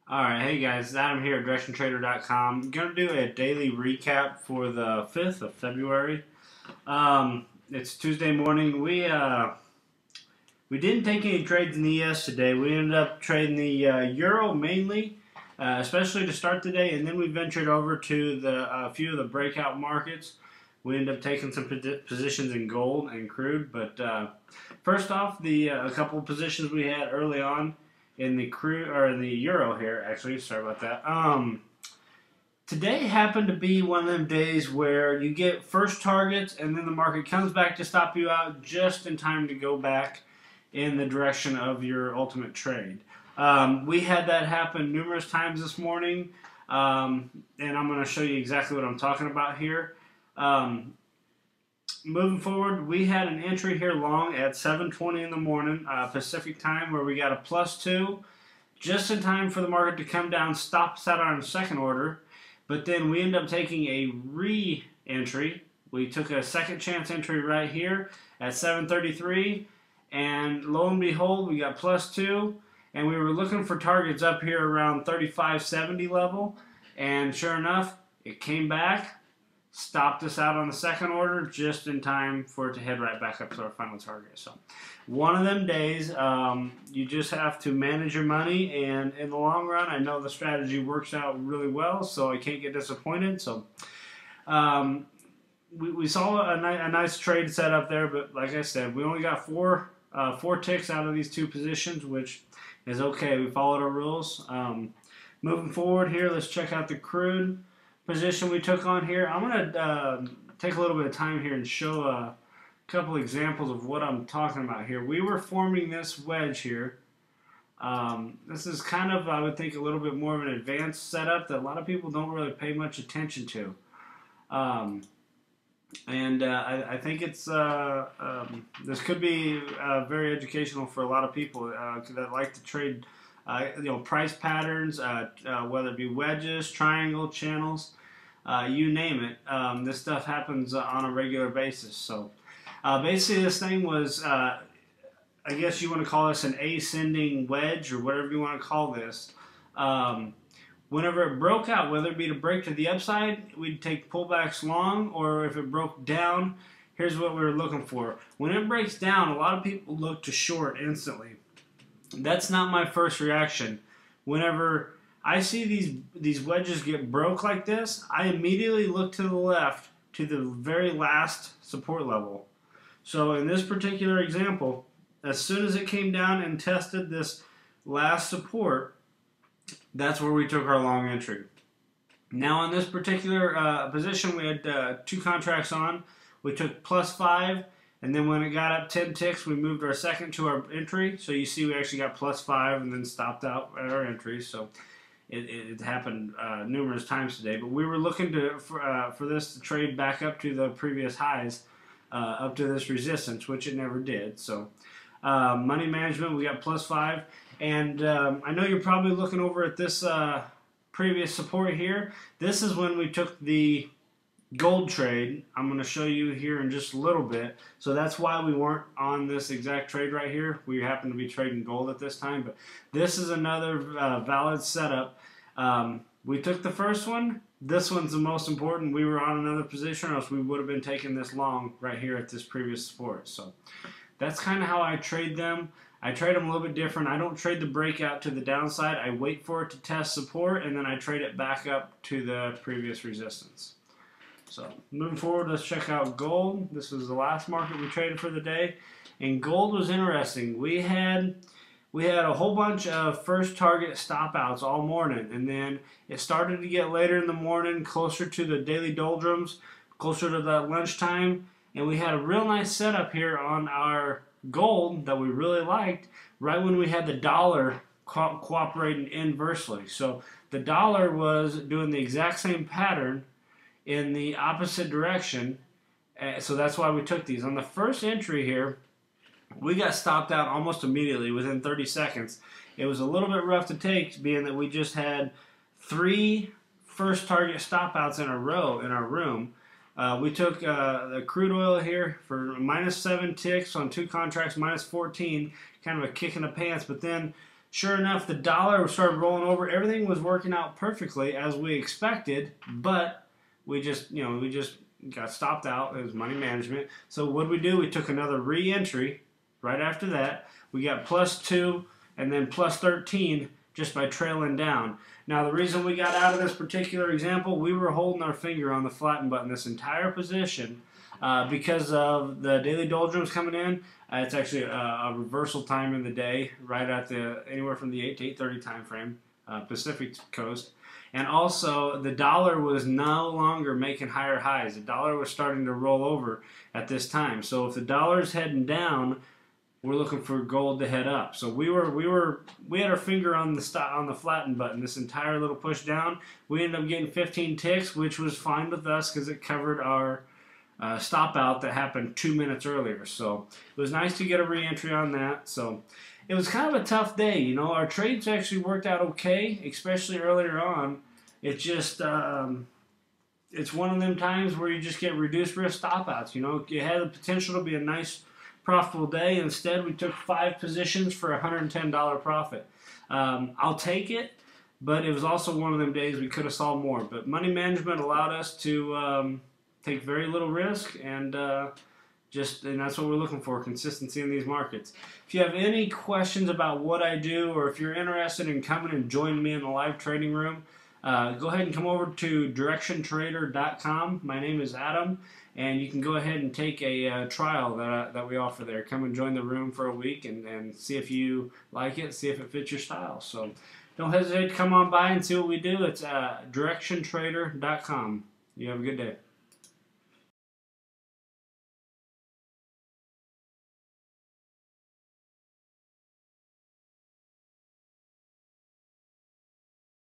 Alright, hey guys, Adam here at DirectionTrader.com. I'm going to do a daily recap for the 5th of February. It's Tuesday morning. We didn't take any trades in the ES today. We ended up trading the Euro mainly, especially to start the day, and then we ventured over to a few of the breakout markets. We ended up taking some positions in gold and crude, but first off, a couple of positions we had early on in the crude or in the euro here. Actually, sorry about that. Today happened to be one of them days where you get first targets, and then the market comes back to stop you out just in time to go back in the direction of your ultimate trade. We had that happen numerous times this morning, and I'm going to show you exactly what I'm talking about here. Moving forward, we had an entry here long at 7:20 in the morning Pacific time where we got a +2 just in time for the market to come down, stop us out on the second order. But then we ended up taking a re-entry. We took a second chance entry right here at 7:33, and lo and behold, we got +2, and we were looking for targets up here around 35.70 level, and sure enough, it came back, stopped us out on the second order just in time for it to head right back up to our final target. So one of them days, you just have to manage your money, and in the long run, I know the strategy works out really well, so I can't get disappointed. So we saw a nice trade set up there, but like I said, we only got four ticks out of these two positions, which is okay. We followed our rules. Moving forward here, let's check out the crude position we took on here. I'm going to take a little bit of time here and show a couple examples of what I'm talking about here. We were forming this wedge here. This is kind of, I would think, a little bit more of an advanced setup that a lot of people don't really pay much attention to. I think it's this could be very educational for a lot of people that like to trade price patterns, whether it be wedges, triangle, channels, you name it. This stuff happens on a regular basis. So basically this thing was, I guess you want to call this an ascending wedge or whatever you want to call this. Whenever it broke out, whether it be to break to the upside, we'd take pullbacks long, or if it broke down, here's what we were looking for. When it breaks down, a lot of people look to short instantly. That's not my first reaction. Whenever I see these wedges get broke like this, I immediately look to the left to the very last support level. So in this particular example, as soon as it came down and tested this last support, that's where we took our long entry. Now on this particular position, we had two contracts on. We took +5. And then when it got up 10 ticks, we moved our second to our entry. So you see we actually got +5 and then stopped out at our entry. So it happened numerous times today. But we were looking for this to trade back up to the previous highs, up to this resistance, which it never did. So money management, we got +5. And I know you're probably looking over at this previous support here. This is when we took the gold trade. I'm going to show you here in just a little bit. So that's why we weren't on this exact trade right here. We happen to be trading gold at this time, but this is another valid setup. We took the first one. This one's the most important. We were on another position, or else we would have been taking this long right here at this previous support. So that's kind of how I trade them. I trade them a little bit different. I don't trade the breakout to the downside. I wait for it to test support, and then I trade it back up to the previous resistance. So moving forward, let's check out gold. This was the last market we traded for the day, and gold was interesting. We had a whole bunch of first target stop outs all morning, and then it started to get later in the morning, closer to the daily doldrums, closer to that lunchtime, and we had a real nice setup here on our gold that we really liked right when we had the dollar cooperating inversely. So the dollar was doing the exact same pattern in the opposite direction, so that's why we took these. On the first entry here, we got stopped out almost immediately within 30 seconds. It was a little bit rough to take, being that we just had 3 first target stop outs in a row in our room. We took the crude oil here for -7 ticks on 2 contracts, -14, kind of a kick in the pants, but then Sure enough, the dollar started rolling over. Everything was working out perfectly as we expected, but we just got stopped out. It was money management. So what did we do? We took another re-entry right after that. We got +2 and then +13 just by trailing down. Now the reason we got out of this particular example, we were holding our finger on the flatten button this entire position because of the daily doldrums coming in. It's actually a reversal time in the day, right at anywhere from the 8 to 8:30 time frame, Pacific Coast. And also, the dollar was no longer making higher highs. The dollar was starting to roll over at this time. So if the dollar's heading down, we're looking for gold to head up. So we had our finger on the flatten button this entire little push down. We ended up getting 15 ticks, which was fine with us because it covered our stop out that happened 2 minutes earlier. So it was nice to get a re-entry on that. So it was kind of a tough day. You know, our trades actually worked out okay, especially earlier on. It just it's one of them times where you just get reduced risk stop outs. You know, it had the potential to be a nice profitable day. Instead, we took 5 positions for a $110 profit. I'll take it, but it was also one of them days we could have saw more. But money management allowed us to take very little risk, and that's what we're looking for, consistency in these markets. If you have any questions about what I do, or if you're interested in coming and joining me in the live trading room, go ahead and come over to directiontrader.com. My name is Adam, and you can go ahead and take a trial that we offer there. Come and join the room for a week and see if you like it, see if it fits your style. So don't hesitate to come on by and see what we do. It's directiontrader.com. You have a good day.